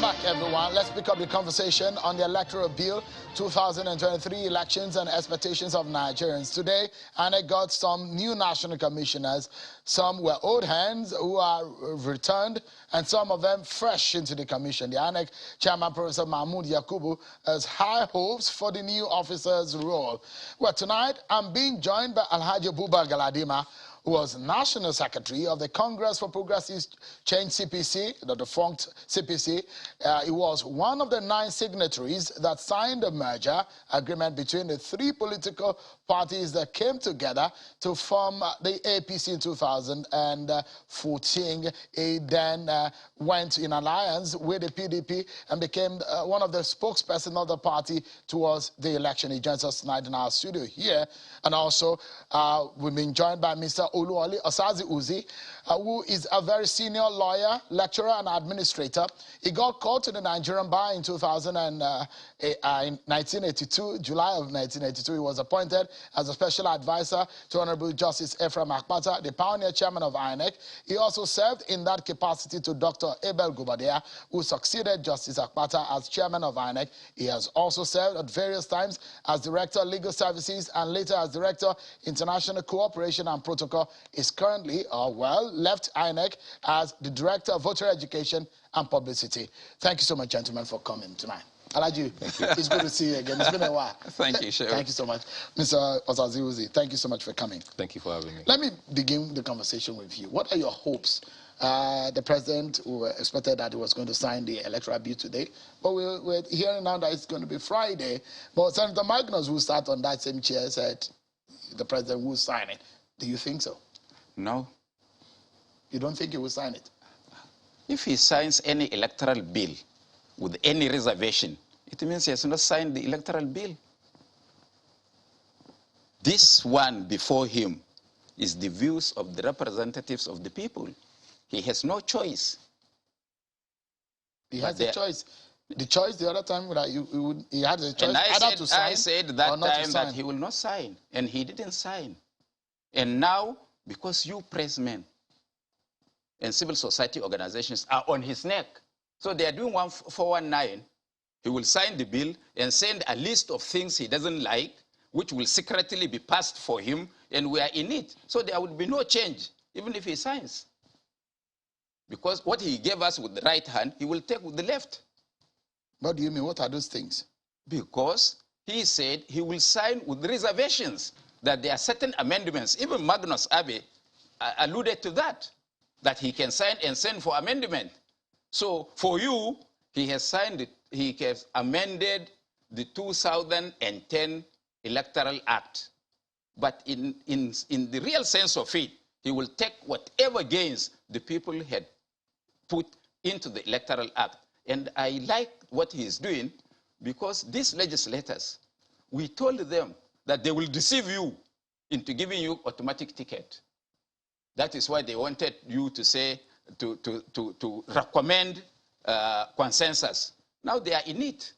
Welcome back, everyone. Let's pick up the conversation on the Electoral Bill 2023 elections and expectations of Nigerians. Today, INEC got some new national commissioners. Some were old hands who are returned, and some of them fresh into the commission. The INEC chairman, Professor Mahmood Yakubu, has high hopes for the new officer's role. Well, tonight, I'm being joined by Alhaji Buba Galadima, who was National Secretary of the Congress for Progressive Change CPC, the defunct CPC. He was one of the 9 signatories that signed the merger agreement between the 3 political parties that came together to form the APC in 2014. He then went in alliance with the PDP and became one of the spokespersons of the party towards the election. He joins us tonight in our studio here. And also, we've been joined by Mr. Oluwole Osazi Uzi, who is a very senior lawyer, lecturer, and administrator. He got called to the Nigerian bar in 1982, July of 1982. He was appointed as a special advisor to Honorable Justice Ephraim Akpata, the pioneer chairman of INEC. He also served in that capacity to Dr. Abel Gubadea, who succeeded Justice Akpata as chairman of INEC. He has also served at various times as director of legal services and later as director international cooperation and protocol. Is currently, left INEC as the director of voter education and publicity. Thank you so much, gentlemen, for coming tonight. Alhaji, it's good to see you again. It's been a while. Thank you, Sheriff. Thank you so much. Mr. Osazi Uzi, thank you so much for coming. Thank you for having me. Let me begin the conversation with you. What are your hopes? The president, who expected that he was going to sign the electoral bill today, but we're hearing now that it's going to be Friday. But Senator Magnus, who sat on that same chair, said the president will sign it. Do you think so? No. You don't think he will sign it? If he signs any electoral bill with any reservation, it means he has not signed the electoral bill. This one before him is the views of the representatives of the people. He has no choice. He has a choice. The choice the other time that he had a choice either to sign. I said that time that he will not sign, and he didn't sign. And now, because you pressmen and civil society organizations are on his neck, so they are doing 419, he will sign the bill and send a list of things he doesn't like, which will secretly be passed for him, and we are in it. So there will be no change, even if he signs. Because what he gave us with the right hand, he will take with the left. What do you mean? What are those things? Because he said he will sign with reservations, that there are certain amendments. Even Magnus Abe alluded to that he can sign and send for amendment. So for you, he has signed it. He has amended the 2010 Electoral Act. But in the real sense of it, he will take whatever gains the people had put into the Electoral Act. And I like what he is doing, because these legislators, we told them that they will deceive you into giving you automatic ticket. That is why they wanted you to say, to recommend consensus. Now they are in it.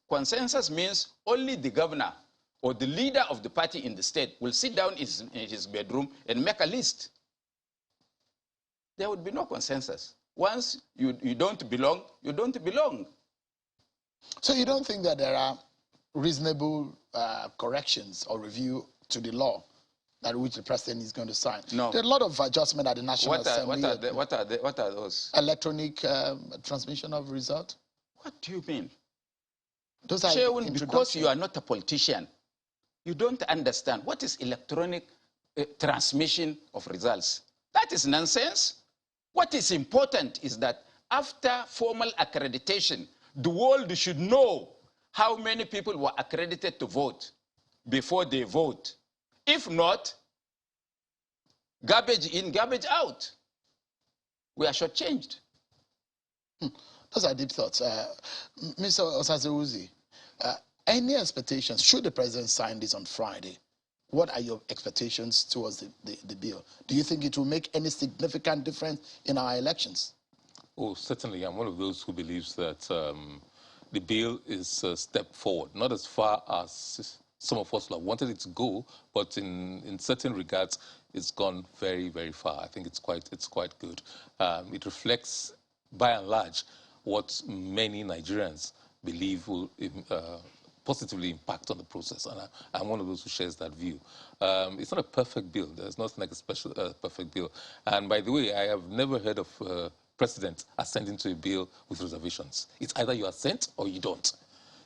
Consensus means only the governor or the leader of the party in the state will sit down in his bedroom and make a list. There would be no consensus. Once you don't belong, you don't belong. So you don't think that there are reasonable corrections or review to the law that which the president is going to sign? No. There are a lot of adjustment at the National Assembly. What are those? Electronic transmission of result. What do you mean? Those are Chairman, because you are not a politician, you don't understand what is electronic transmission of results. That is nonsense. What is important is that after formal accreditation, the world should know how many people were accredited to vote before they vote. If not, garbage in, garbage out. We are shortchanged. Those are deep thoughts. Mr. Osaze Uzi, any expectations, should the president sign this on Friday? What are your expectations towards the bill? Do you think it will make any significant difference in our elections? Oh, certainly. I'm one of those who believes that the bill is a step forward, not as far as some of us would have wanted it to go, but in certain regards, it's gone very, very far. I think it's quite good. It reflects, by and large, what many Nigerians believe will positively impact on the process, and I'm one of those who shares that view. It's not a perfect bill. There's nothing like a special perfect bill. And by the way, I have never heard of president assenting to a bill with reservations. It's either you assent or you don't.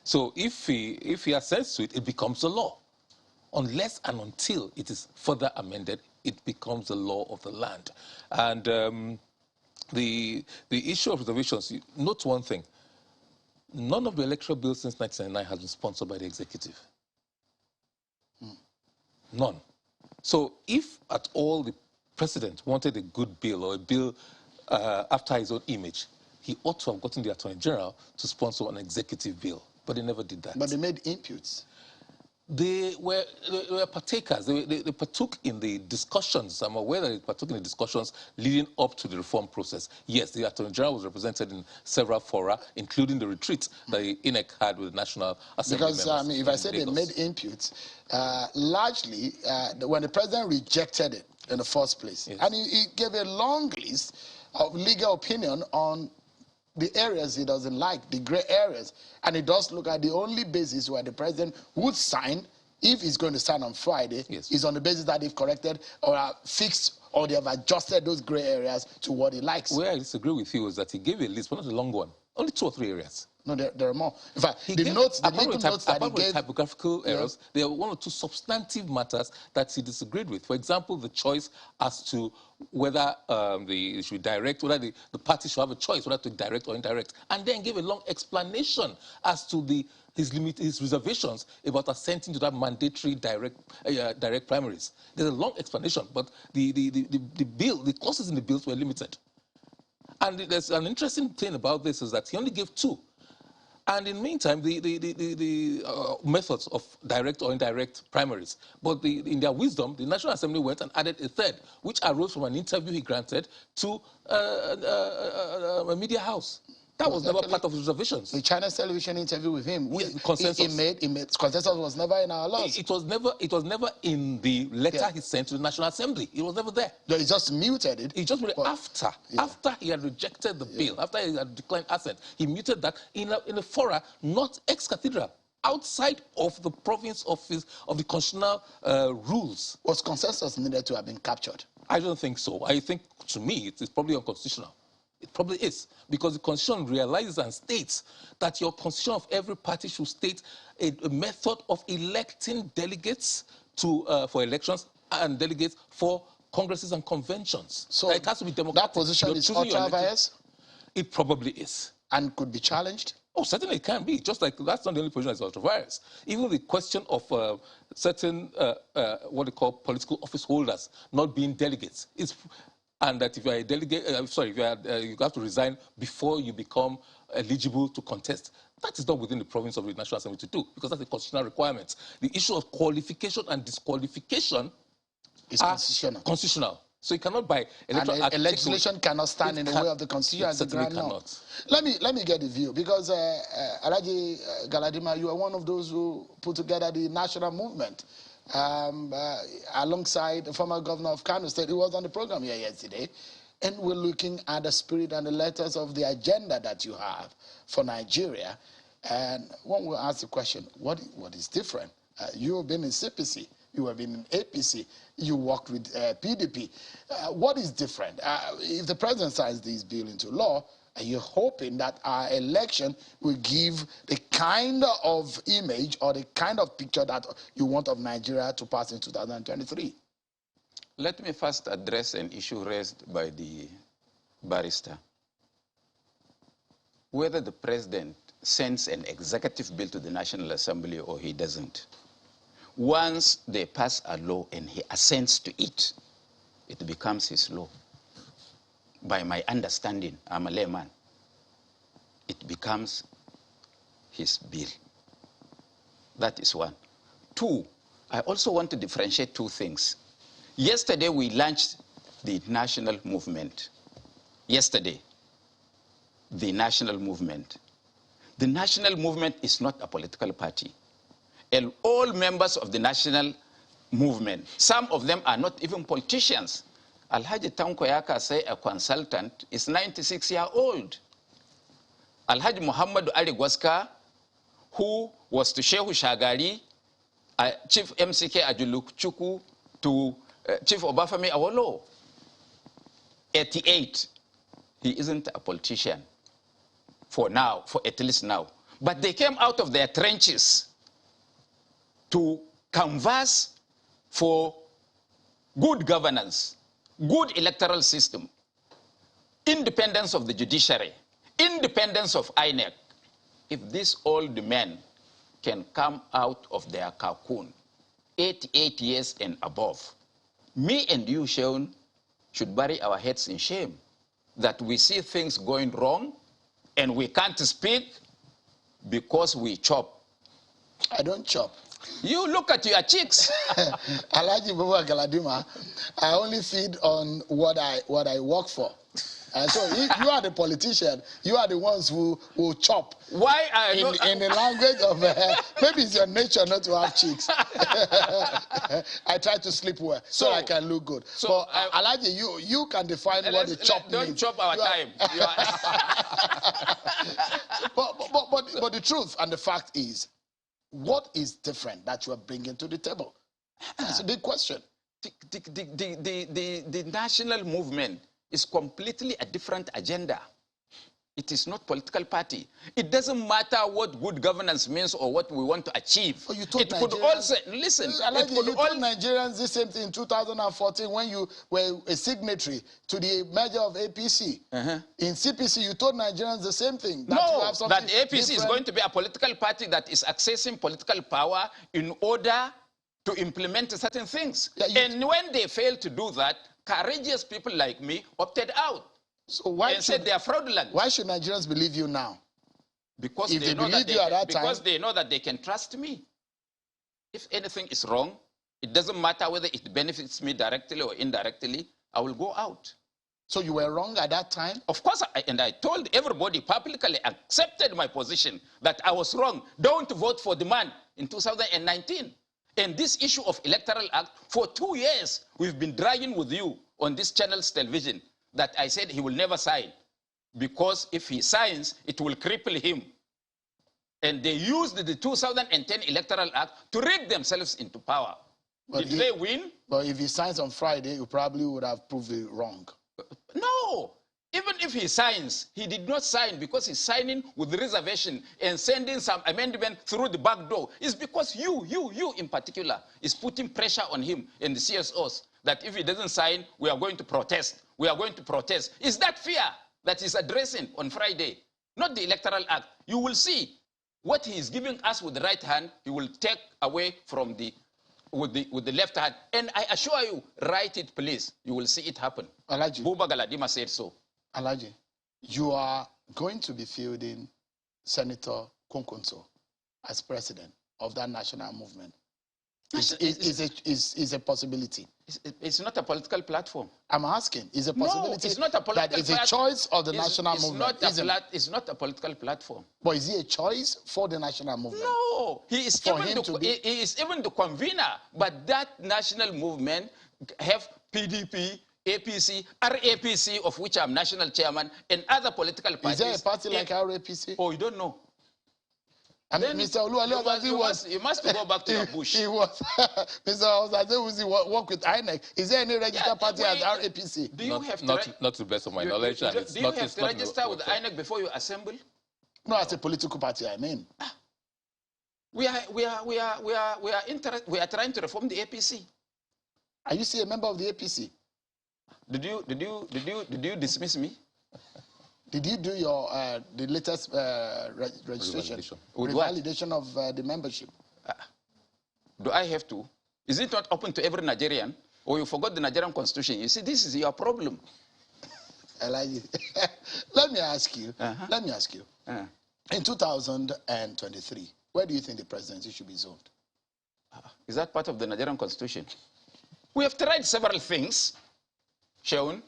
So if he assents to it, it becomes a law. Unless and until it is further amended, it becomes the law of the land. And the issue of reservations, note one thing. None of the electoral bills since 1999 has been sponsored by the executive. None. So if at all the president wanted a good bill or a bill after his own image, he ought to have gotten the Attorney General to sponsor an executive bill. But they never did that. But they made inputs. They were partakers. They partook in the discussions. I'm aware that they partook in the discussions leading up to the reform process. Yes, the Attorney General was represented in several fora, including the retreat that the INEC had with the National Assembly because, members. I mean, if I say they made inputs, largely, when the president rejected it in the first place, yes, and he gave a long list of legal opinion on the areas he doesn't like, the gray areas. And it does look at the only basis where the president would sign, if he's going to sign on Friday, yes, is on the basis that they've corrected or are fixed or they have adjusted those gray areas to what he likes. Where I disagree with you is that he gave a list, but not a long one. Only 2 or 3 areas. No, there are more. In fact, the legal notes that he gave... typographical errors, there are 1 or 2 substantive matters that he disagreed with. For example, the choice as to whether it should be direct, whether the party should have a choice whether to direct or indirect, and then gave a long explanation as to his reservations about assenting to that mandatory direct primaries. There's a long explanation, but the bill, the clauses in the bills were limited. And there's an interesting thing about this is that he only gave 2. And in the meantime, the methods of direct or indirect primaries. But in their wisdom, the National Assembly went and added a 3rd, which arose from an interview he granted to a media house. That was never part of his reservations. The China's television interview with him, consensus. He made consensus was never in our laws. It was never in the letter he sent to the National Assembly. It was never there. No, he just muted it. He just made it after he had rejected the bill, after he had declined assent. He muted that in a fora, not ex cathedra, outside of the province of the constitutional rules. Was consensus needed to have been captured? I don't think so. I think, to me, it is probably unconstitutional. It probably is, because the Constitution realizes and states that your Constitution of every party should state a method of electing delegates for elections and delegates for congresses and conventions. So it has to be democratic. That position is ultra-biased? It probably is. And could be challenged? Oh, certainly it can be. Just like that's not the only position that's ultra-virus. Even the question of certain, what they call political office holders not being delegates is... And that if you are a delegate, you have to resign before you become eligible to contest. That is not within the province of the National Assembly to do, because that's a constitutional requirement. The issue of qualification and disqualification is constitutional. So you cannot by electoral and legislation cannot stand in the way of the Constitution. It certainly cannot. Let me get the view, because Alhaji Galadima, you are one of those who put together the national movement. Alongside the former governor of Kano State, who was on the program here yesterday, and we're looking at the spirit and the letters of the agenda that you have for Nigeria. And one will ask the question, what is different? You have been in CPC, you have been in APC, you worked with PDP. What is different? If the president signs this bill into law, are you hoping that our election will give the kind of image or the kind of picture that you want of Nigeria to pass in 2023? Let me first address an issue raised by the barrister. Whether the president sends an executive bill to the National Assembly or he doesn't, once they pass a law and he assents to it, it becomes his law. By my understanding, I'm a layman, it becomes his bill. That is 1. 2, I also want to differentiate 2 things. Yesterday, we launched the national movement. Yesterday, the national movement. The national movement is not a political party. And all members of the national movement, some of them are not even politicians. Alhaji Tanko Yaka, say a consultant, is 96 years old. Alhaji Muhammadu Ali Gwaska, who was to Shehu Shagari, Chief MCK Ajuluchuku, to Chief Obafemi Awolowo. 88. He isn't a politician for now, for at least now. But they came out of their trenches to canvass for good governance, good electoral system, independence of the judiciary, independence of INEC. If these old men can come out of their cocoon, 88 years and above, me and you, Sheon, should bury our heads in shame that we see things going wrong and we can't speak because we chop. I don't chop. You look at your cheeks. Alhaji Galadima, I only feed on what I work for. And so if you are the politician, you are the ones who chop. Why in the language of maybe it's your nature not to have cheeks. I try to sleep well so I can look good. So Alhaji, you can define what the chop means. Don't chop our time. But the truth and the fact is, what is different that you are bringing to the table? That's a big question. The national movement is completely a different agenda. It is not political party. It doesn't matter what good governance means or what we want to achieve. Oh, you told it could also, listen, you told Nigerians the same thing in 2014 when you were a signatory to the merger of APC. In CPC, you told Nigerians the same thing. That that the APC is going to be a political party that is accessing political power in order to implement certain things. And when they fail to do that, courageous people like me opted out. So why said they are fraudulent. Why should Nigerians believe you now? Because they know that they can trust me. If anything is wrong, it doesn't matter whether it benefits me directly or indirectly, I will go out. So you were wrong at that time? Of course, I told everybody publicly, accepted my position that I was wrong. Don't vote for the man in 2019. And this issue of Electoral Act, for 2 years, we've been dragging with you on this channel's television that I said he will never sign. Because if he signs, it will cripple him. And they used the 2010 Electoral Act to rig themselves into power. Did they win? But if he signs on Friday, you probably would have proved it wrong. No. Even if he signs, he did not sign because he's signing with reservation and sending some amendment through the back door. It's because you in particular is putting pressure on him and the CSOs that if he doesn't sign, we are going to protest. We are going to protest. Is that fear that he's addressing on Friday? Not the Electoral Act. You will see what he is giving us with the right hand, he will take away from with the left hand. And I assure you, write it, please. You will see it happen. Alhaji. Buba Galadima said so. Alhaji, you are going to be fielding Senator Konkonso as president of that national movement. Is a possibility. It's not a political platform. I'm asking, is a possibility? No, it's not a political that is a choice of the national movement. It's not a political platform. But is it a choice for the national movement? No, he is even the convener. But that national movement have PDP, APC, RAPC, of which I'm national chairman, and other political parties. Is there a party like RAPC? Oh, you don't know? I mean, Mr. You must go back to your bush. He was. Mr. Oluwale work with INEC. Is there any registered party as RAPC? Do you have not to the best of my knowledge. Do you have to register with INEC before you assemble? No, as a political party, I mean. We are trying to reform the APC. Are you still a member of the APC? Did you dismiss me? Did you do your the latest registration? Revalidation of the membership? Do I have to? Is it not open to every Nigerian? Or you forgot the Nigerian constitution? You see, this is your problem. Let me ask you. Let me ask you. In 2023, where do you think the presidency should be zoned? Is that part of the Nigerian constitution? We have tried several things, Shaun.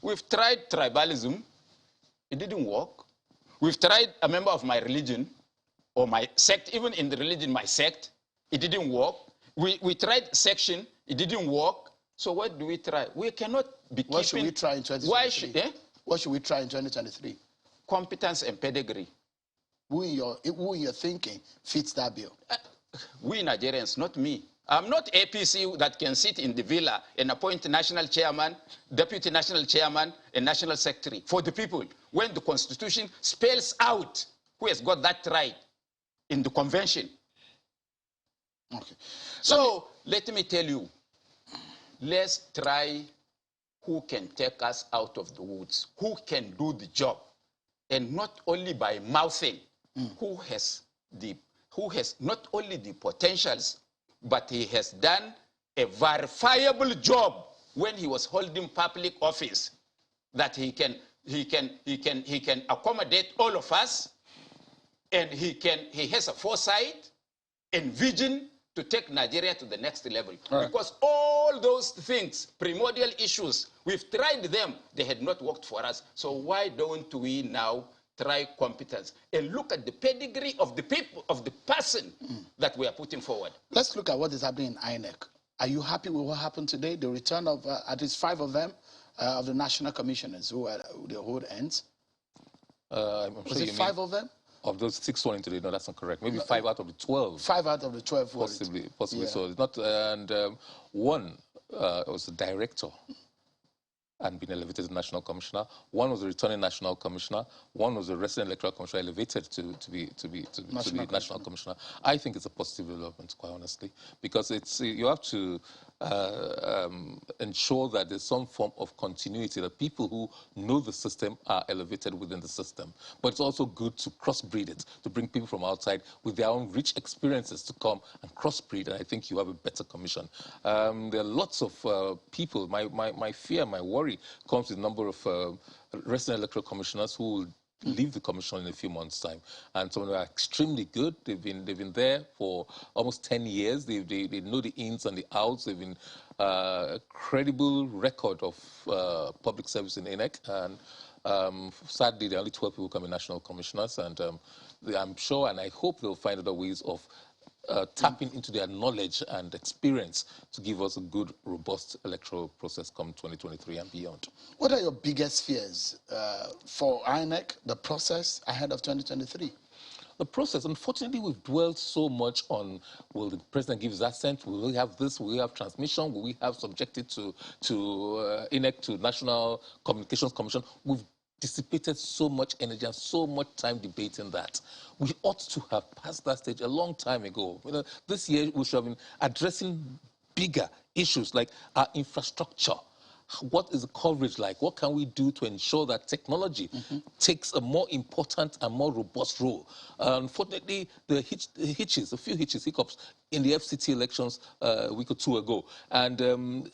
We've tried tribalism. It didn't work. We've tried a member of my religion or my sect, even in the religion, my sect. It didn't work. We tried section. It didn't work. So what do we try? We cannot be What should we try in 2023? Why should, What should we try in 2023? Competence and pedigree. who in your thinking fits that bill? We Nigerians, not me. I'm not APC that can sit in the villa and appoint national chairman, deputy national chairman, and national secretary for the people when the Constitution spells out who has got that right in the convention. Okay. So let me tell you, let's try who can take us out of the woods, who can do the job, and not only by mouthing, who has not only the potentials, but he has done a verifiable job when he was holding public office, that he can accommodate all of us, and he has a foresight and vision to take Nigeria to the next level. Right. Because all those things, primordial issues, we've tried them, they had not worked for us. So why don't we now try competence and look at the pedigree of the people, of the person that we are putting forward? Let's look at what is happening in INEC. Are you happy with what happened today? The return of at least 5 of them, of the national commissioners who are the old ends. Was it 5 of them? Of those 6 sworn in today, no, that's not correct. Maybe 5 out of the 12. 5 out of the 12. Possibly. Yeah. So it's not. And one was the director and been elevated to national commissioner. One was the returning national commissioner. One was the resident electoral commissioner elevated to be national commissioner. I think it's a positive development, quite honestly, because it's you have to ensure that there's some form of continuity, that people who know the system are elevated within the system. But it's also good to crossbreed it, to bring people from outside with their own rich experiences to come and crossbreed, and I think you have a better commission. There are lots of people. My fear, my worry comes with a number of resident electoral commissioners who will leave the commission in a few months' time, and some of them are extremely good. They've been there for almost 10 years. They know the ins and the outs. They've been a credible record of public service in INEC, and sadly, there are only 12 people becoming national commissioners, and I'm sure and I hope they'll find other ways of tapping into their knowledge and experience to give us a good, robust electoral process come 2023 and beyond. What are your biggest fears for INEC, the process ahead of 2023? The process, unfortunately, we've dwelled so much on, will the president give his assent? Will we have this? Will we have transmission? Will we have subjected to INEC, to National Communications Commission? We've dissipated so much energy and so much time debating that. We ought to have passed that stage a long time ago. You know, this year we should have been addressing bigger issues like our infrastructure. What is the coverage like? What can we do to ensure that technology takes a more important and more robust role? Unfortunately, the hitches, a few hiccups in the FCT elections a week or two ago. And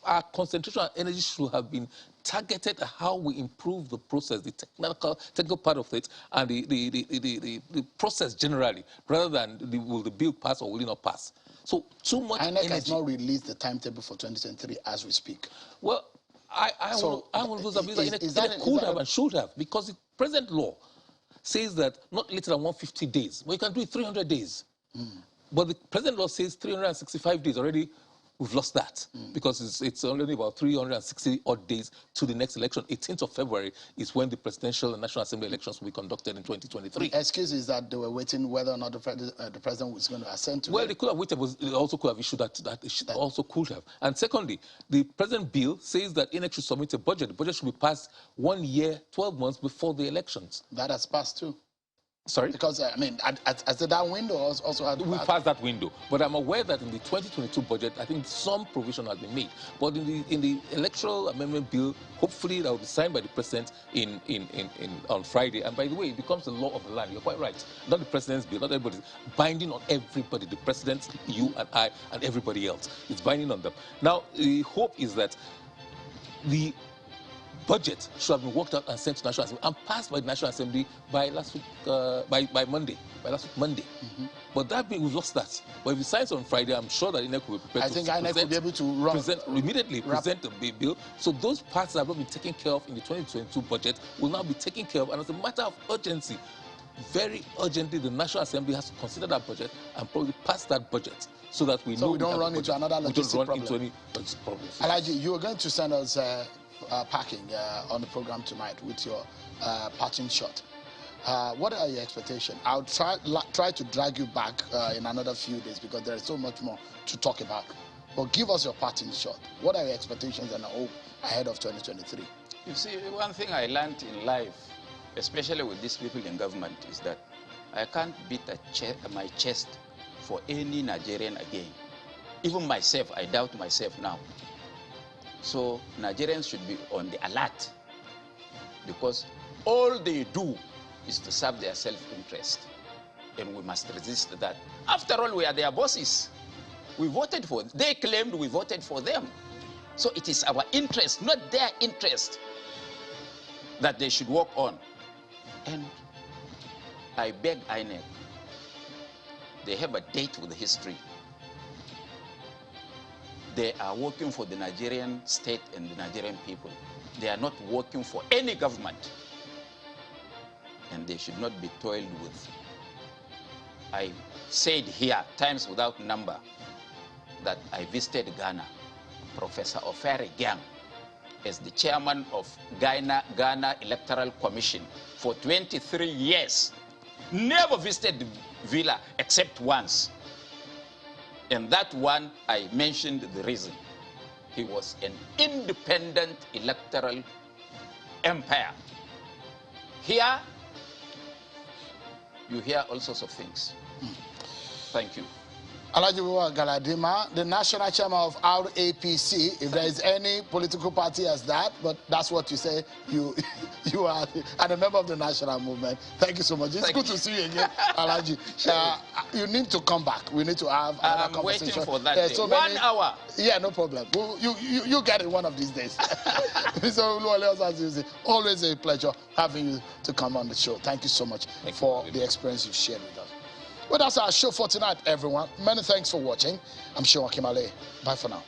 our concentration and energy should have been targeted at how we improve the process, the technical part of it, and the process generally, rather than will the bill pass or will it not pass. So too much INEC energy. has not released the timetable for 2023 as we speak. Well, I want those bills that INEC could have and should have, because the present law says that not later than 150 days. Well, you can do it 300 days. But the present law says 365 days already. We've lost that because it's only about 360 odd days to the next election. 18th of February is when the presidential and National Assembly elections will be conducted in 2023. The excuse is that they were waiting whether or not the president was going to assent to it. Well, they could have waited, but they also could have issued that also could have. And secondly, the present bill says that INEC should submit a budget. The budget should be passed 1 year, 12 months before the elections. That has passed too. Sorry? Because, I mean, as that window also had... We passed that window. But I'm aware that in the 2022 budget, I think some provision has been made. But in the electoral amendment bill, hopefully that will be signed by the president on Friday. And by the way, it becomes the law of the land. You're quite right. Not the president's bill, not everybody's. Binding on everybody. The president, you and I, and everybody else. It's binding on them. Now, the hope is that the budget should have been worked out and sent to National Assembly and passed by the National Assembly by last week, by Monday, But that being, we've lost that. But if it signs on Friday, I'm sure that INEC will be prepared INEC will be able to present the bill. So those parts that have not been taken care of in the 2022 budget will now be taken care of. And as a matter of urgency, very urgently, the National Assembly has to consider that budget and probably pass that budget so that we know we don't run into another logistic problem. We don't run into any logistic problems. Alhaji, you were going to send us packing on the program tonight with your parting shot. What are your expectations? I'll try to drag you back in another few days because there is so much more to talk about. But give us your parting shot. What are your expectations and hope ahead of 2023? You see, one thing I learned in life, especially with these people in government, is that I can't beat my chest for any Nigerian again. Even myself, I doubt myself now. So Nigerians should be on the alert because all they do is to serve their self-interest. And we must resist that. After all, we are their bosses. We voted for them. They claimed we voted for them. So it is our interest, not their interest, that they should work on. And I beg INEC, they have a date with history. They are working for the Nigerian state and the Nigerian people. They are not working for any government. And they should not be toiled with. I said here, times without number, that I visited Ghana. Professor Ofere Gang, as the chairman of Ghana Electoral Commission for 23 years, never visited the villa except once. And that one, I mentioned the reason. He was an independent electoral empire. Here, you hear all sorts of things. Thank you. Alhaji Galadima, the national chairman of RAPC, if there is any political party as that, but that's what you say, you are and a member of the national movement. Thank you so much. It's good to see you again, Alhaji. You need to come back. We need to have another conversation. I'm waiting for that day. So 1 hour. Yeah, no problem. You get it one of these days. So always a pleasure having you to come on the show. Thank you so much for the experience you've shared with us. Well, that's our show for tonight, everyone. Many thanks for watching. I'm Sean Kimale. Bye for now.